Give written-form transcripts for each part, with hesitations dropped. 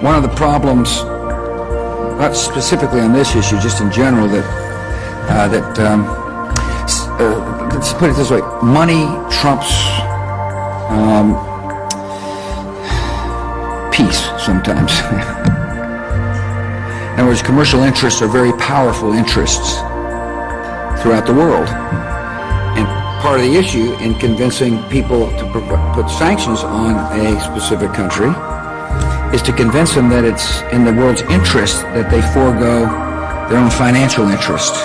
one of the problems, not specifically on this issue, just in general, let's put it this way: money trumps peace sometimes. In other words, commercial interests are very powerful interests throughout the world. And part of the issue in convincing people to put sanctions on a specific country is to convince them that it's in the world's interest that they forego their own financial interests.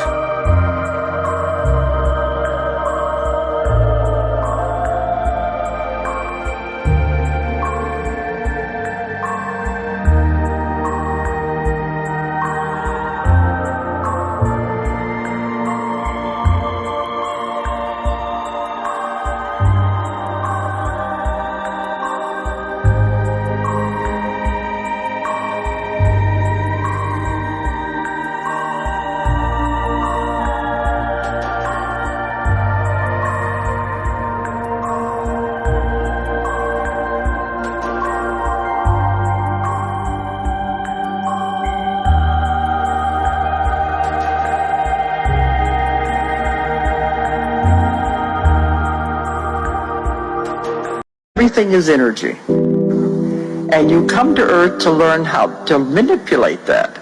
Everything is energy. And you come to Earth to learn how to manipulate that,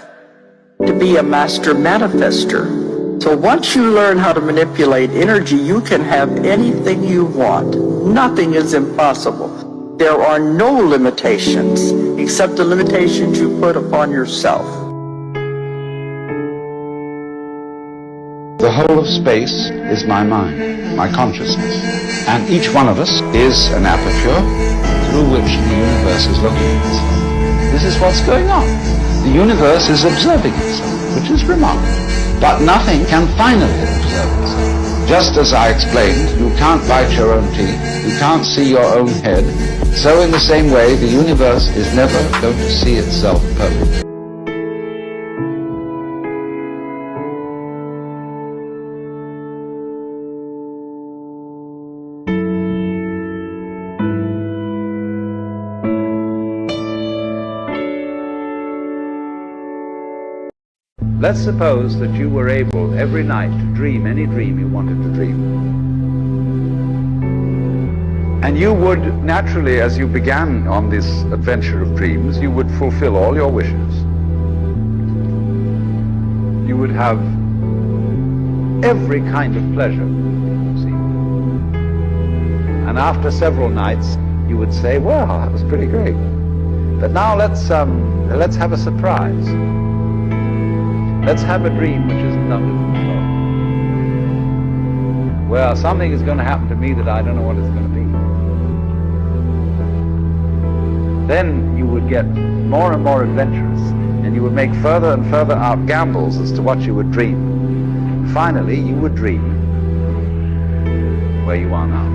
to be a master manifester. So once you learn how to manipulate energy, you can have anything you want. Nothing is impossible. There are no limitations except the limitations you put upon yourself. The whole of space is my mind, my consciousness. And each one of us is an aperture through which the universe is looking at itself. This is what's going on. The universe is observing itself, which is remarkable. But nothing can finally observe itself. Just as I explained, you can't bite your own teeth, you can't see your own head. So in the same way, the universe is never going to see itself perfectly. Let's suppose that you were able every night to dream any dream you wanted to dream. And you would naturally, as you began on this adventure of dreams, you would fulfill all your wishes. You would have every kind of pleasure, it seemed. And after several nights, you would say, well, that was pretty great. But now let's have a surprise. Let's have a dream which isn't under control. Well, something is going to happen to me that I don't know what it's going to be. Then you would get more and more adventurous, and you would make further and further out gambles as to what you would dream. Finally, you would dream where you are now.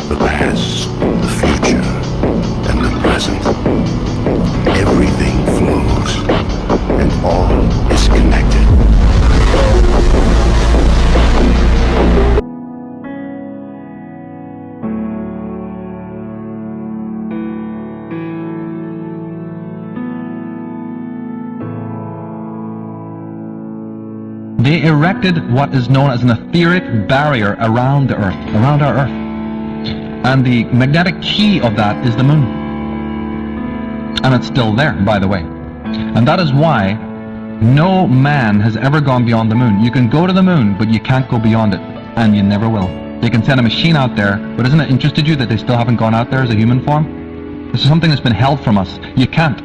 The past, the future, and the present. Everything flows, and all is connected. They erected what is known as an etheric barrier around the Earth, around our Earth. And the magnetic key of that is the moon. And it's still there, by the way. And that is why no man has ever gone beyond the moon. You can go to the moon, but you can't go beyond it. And you never will. They can send a machine out there, but isn't it interested you that they still haven't gone out there as a human form? This is something that's been held from us. You can't.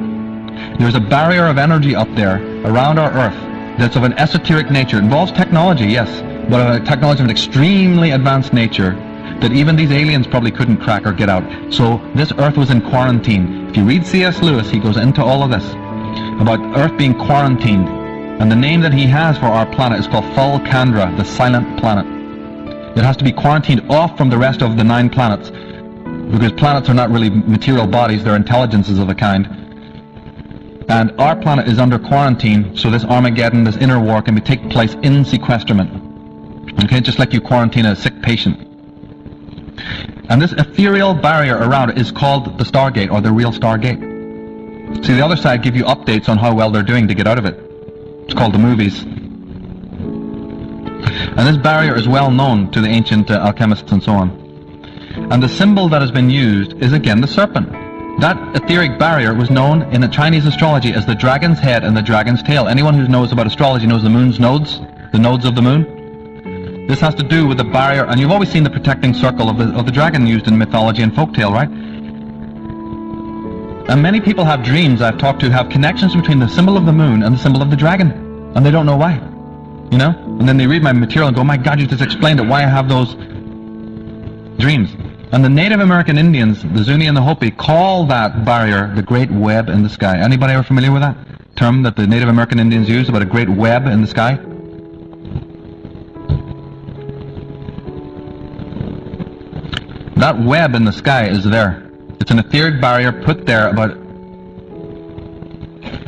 There's a barrier of energy up there around our Earth that's of an esoteric nature. It involves technology, yes, but a technology of an extremely advanced nature that even these aliens probably couldn't crack or get out. So this Earth was in quarantine. If you read C.S. Lewis, he goes into all of this about Earth being quarantined And the name that he has for our planet is called Fulcandra, the silent planet. It has to be quarantined off from the rest of the 9 planets, because planets are not really material bodies, they're intelligences of a kind. And our planet is under quarantine, so this Armageddon, this inner war, can take place in sequestrament. Okay, just like you quarantine a sick patient. And this ethereal barrier around it is called the Stargate, or the real Stargate. See, the other side give you updates on how well they're doing to get out of it. It's called the movies. And this barrier is well known to the ancient alchemists and so on. And the symbol that has been used is again the serpent. That etheric barrier was known in the Chinese astrology as the dragon's head and the dragon's tail. Anyone who knows about astrology knows the moon's nodes, the nodes of the moon. This has to do with the barrier, and you've always seen the protecting circle of the dragon used in mythology and folktale, right? And many people have dreams I've talked to have connections between the symbol of the moon and the symbol of the dragon, and they don't know why, you know? And then they read my material and go, my God, you just explained it, why I have those dreams. And the Native American Indians, the Zuni and the Hopi, call that barrier the Great Web in the Sky. Anybody ever familiar with that term that the Native American Indians use about a great web in the sky? That web in the sky is there. It's an etheric barrier put there about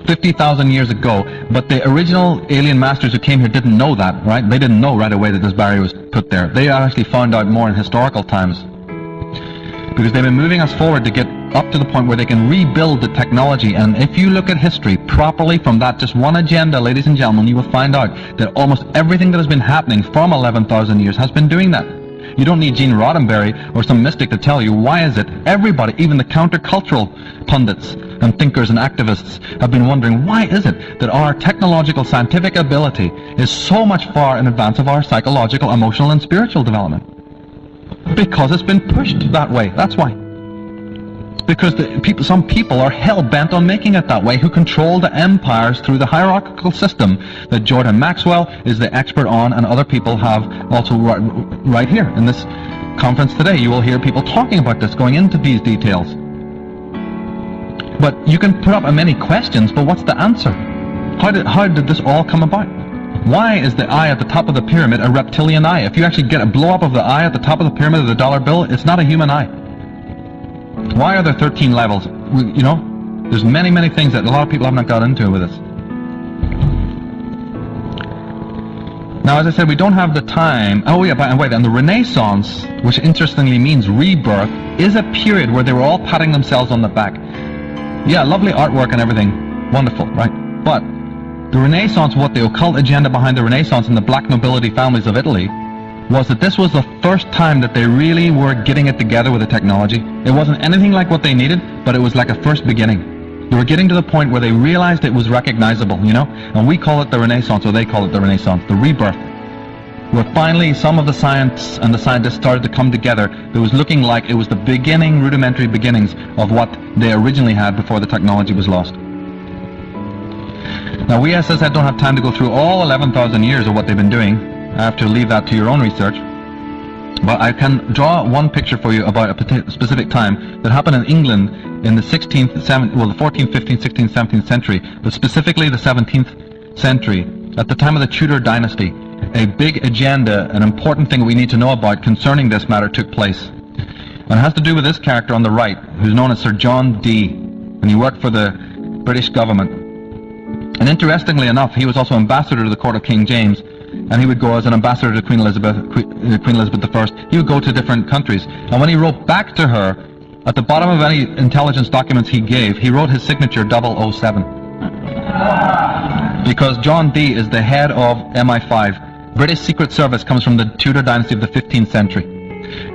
50,000 years ago, but the original alien masters who came here didn't know that, right? They didn't know right away that this barrier was put there. They actually found out more in historical times, because they've been moving us forward to get up to the point where they can rebuild the technology. And if you look at history properly from that just one agenda, ladies and gentlemen, you will find out that almost everything that has been happening from 11,000 years has been doing that. You don't need Gene Roddenberry or some mystic to tell you why is it. Everybody, even the countercultural pundits and thinkers and activists, have been wondering why is it that our technological scientific ability is so much far in advance of our psychological, emotional and spiritual development. Because it's been pushed that way. That's why. Because some people are hell-bent on making it that way, who control the empires through the hierarchical system that Jordan Maxwell is the expert on, and other people have also right here in this conference today. You will hear people talking about this, going into these details. But you can put up many questions, but what's the answer? How did this all come about? Why is the eye at the top of the pyramid a reptilian eye? If you actually get a blow-up of the eye at the top of the pyramid of the dollar bill, it's not a human eye. Why are there 13 levels? You know, there's many, many things that a lot of people have not got into with this. Now, as I said, we don't have the time. Oh yeah, and wait, and the Renaissance, which interestingly means rebirth, is a period where they were all patting themselves on the back. Yeah, lovely artwork and everything. Wonderful, right? But the Renaissance, what the occult agenda behind the Renaissance and the black nobility families of Italy, was that this was the first time that they really were getting it together with the technology. It wasn't anything like what they needed, but it was like a first beginning. They were getting to the point where they realized it was recognizable, you know? And we call it the Renaissance, or they call it the Renaissance, the rebirth. Where finally some of the science and the scientists started to come together. It was looking like it was the beginning, rudimentary beginnings of what they originally had before the technology was lost. Now we, as I said, don't have time to go through all 11,000 years of what they've been doing. I have to leave that to your own research. But I can draw one picture for you about a specific time that happened in England in the 14th, 15th, 16th, 17th century, but specifically the 17th century, at the time of the Tudor dynasty. A big agenda, an important thing we need to know about concerning this matter took place. And it has to do with this character on the right, who's known as Sir John Dee, and he worked for the British government. And interestingly enough, he was also ambassador to the court of King James, and he would go as an ambassador to Queen Elizabeth I. He would go to different countries. And when he wrote back to her, at the bottom of any intelligence documents he gave, he wrote his signature 007. Because John Dee is the head of MI5. British Secret Service comes from the Tudor dynasty of the 15th century.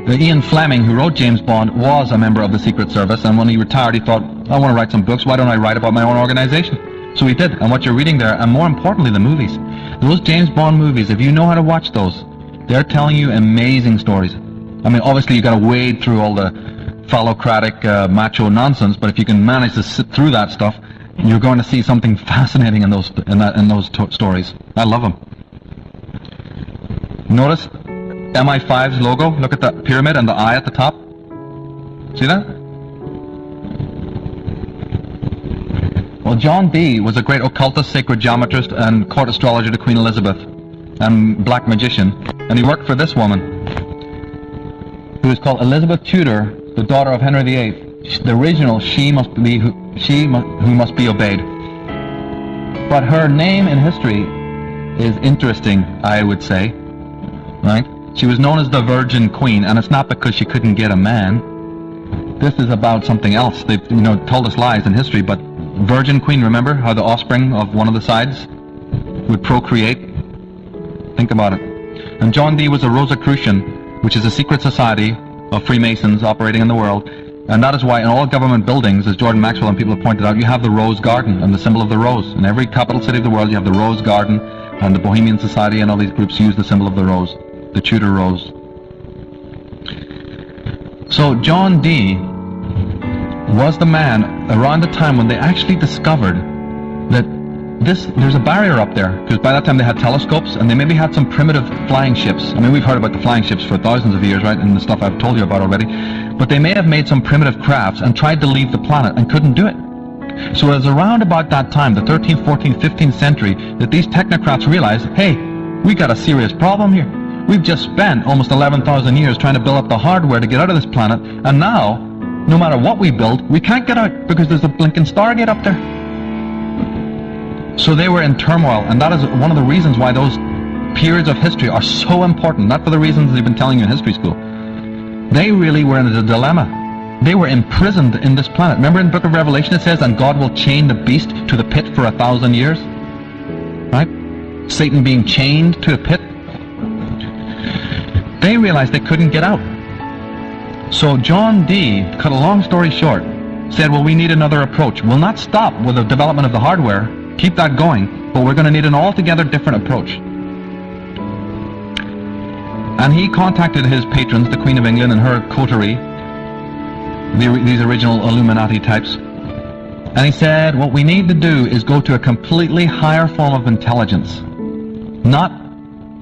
The Ian Fleming, who wrote James Bond, was a member of the Secret Service, and when he retired he thought, I want to write some books, why don't I write about my own organization? So he did, and what you're reading there, and more importantly the movies. Those James Bond movies, if you know how to watch those, they're telling you amazing stories. I mean, obviously you got to wade through all the phallocratic, macho nonsense, but if you can manage to sit through that stuff, you're going to see something fascinating in those stories. I love them. Notice MI5's logo. Look at that pyramid and the eye at the top. See that? Well, John Dee was a great occultist, sacred geometrist, and court astrologer to Queen Elizabeth, and black magician. And he worked for this woman, who is called Elizabeth Tudor, the daughter of Henry VIII. The original She Must Be Who Must Be Obeyed. But her name in history is interesting, I would say. Right? She was known as the Virgin Queen, and it's not because she couldn't get a man. This is about something else. They've, told us lies in history, but Virgin Queen, remember how the offspring of one of the sides would procreate? Think about it. And John Dee was a Rosicrucian, which is a secret society of Freemasons operating in the world. And that is why in all government buildings, as Jordan Maxwell and people have pointed out, you have the Rose Garden and the symbol of the rose. In every capital city of the world, you have the Rose Garden, and the Bohemian Society and all these groups use the symbol of the rose, the Tudor rose. So John Dee was the man around the time when they actually discovered that there's a barrier up there, because by that time they had telescopes and they maybe had some primitive flying ships. I mean, we've heard about the flying ships for thousands of years, right, and the stuff I've told you about already. But they may have made some primitive crafts and tried to leave the planet and couldn't do it. So it was around about that time, the 13th, 14th, 15th century, that these technocrats realized, hey, we got a serious problem here. We've just spent almost 11,000 years trying to build up the hardware to get out of this planet, and now, no matter what we build, we can't get out because there's a blinking Stargate up there. So they were in turmoil, and that is one of the reasons why those periods of history are so important, not for the reasons they've been telling you in history school. They really were in a dilemma. They were imprisoned in this planet. Remember in the book of Revelation it says, and God will chain the beast to the pit for 1,000 years? Right? Satan being chained to a pit. They realized they couldn't get out. So John Dee, cut a long story short, said, well, we need another approach. We'll not stop with the development of the hardware, keep that going, but we're going to need an altogether different approach. And he contacted his patrons, the Queen of England and her coterie, these original Illuminati types, and he said, what we need to do is go to a completely higher form of intelligence, not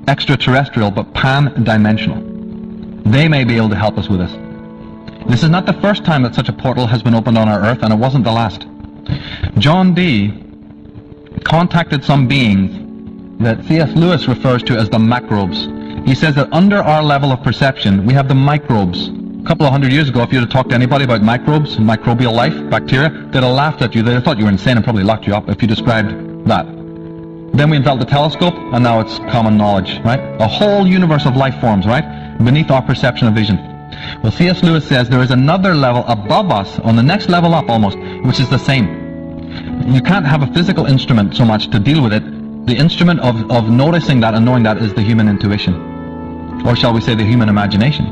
extraterrestrial, but pan-dimensional. They may be able to help us with this. This is not the first time that such a portal has been opened on our Earth, and it wasn't the last. John Dee contacted some beings that C.S. Lewis refers to as the macrobes. He says that under our level of perception, we have the microbes. A couple of hundred years ago, if you had talked to anybody about microbes, microbial life, bacteria, they'd have laughed at you. They'd have thought you were insane and probably locked you up if you described that. Then we invented the telescope, and now it's common knowledge, right? A whole universe of life forms, right? Beneath our perception of vision. Well, C.S. Lewis says there is another level above us, on the next level up almost, which is the same. You can't have a physical instrument so much to deal with it. The instrument of noticing that and knowing that is the human intuition. Or shall we say the human imagination.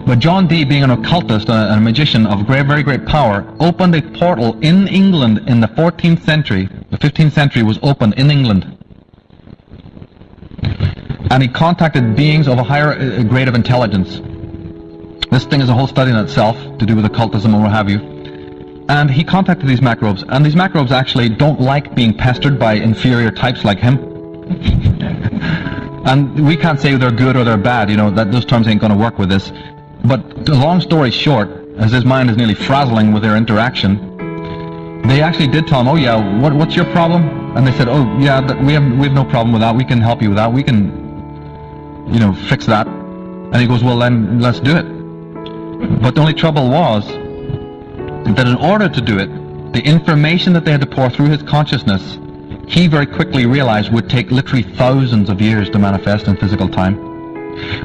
But John Dee, being an occultist and a magician of very great power, opened a portal in England in the 14th century. The 15th century was opened in England. And he contacted beings of a higher grade of intelligence. This thing is a whole study in itself to do with occultism and what have you. And he contacted these macrobes, and these macrobes actually don't like being pestered by inferior types like him. And we can't say they're good or they're bad, that those terms ain't going to work with this. But the long story short, as his mind is nearly frazzling with their interaction, they actually did tell him, oh yeah, what's your problem? And they said, oh yeah, we have no problem with that, we can help you with that, we can, fix that. And he goes, well then, let's do it. But the only trouble was that in order to do it, the information that they had to pour through his consciousness, he very quickly realized would take literally thousands of years to manifest in physical time.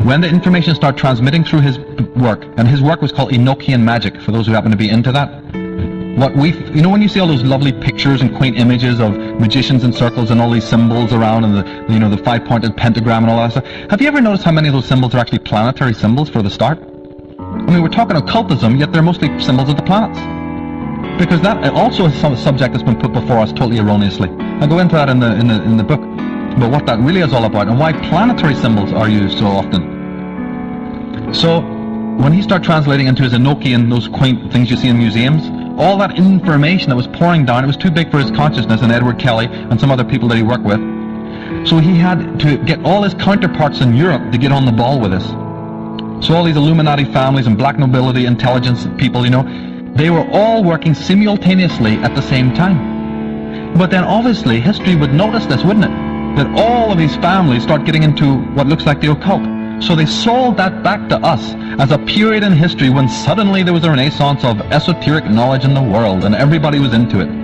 When the information started transmitting through his work, and his work was called Enochian magic, for those who happen to be into that, when you see all those lovely pictures and quaint images of magicians in circles and all these symbols around and the 5-pointed pentagram and all that stuff, have you ever noticed how many of those symbols are actually planetary symbols for the start? I mean, we're talking occultism, yet they're mostly symbols of the planets. Because that also is some subject that's been put before us totally erroneously. I go into that in the book, but what that really is all about and why planetary symbols are used so often. So when he started translating into his Enochian, those quaint things you see in museums, all that information that was pouring down, it was too big for his consciousness and Edward Kelly and some other people that he worked with. So he had to get all his counterparts in Europe to get on the ball with this. So all these Illuminati families and black nobility intelligence people, They were all working simultaneously at the same time. But then obviously history would notice this, wouldn't it? That all of these families start getting into what looks like the occult. So they sold that back to us as a period in history when suddenly there was a renaissance of esoteric knowledge in the world and everybody was into it.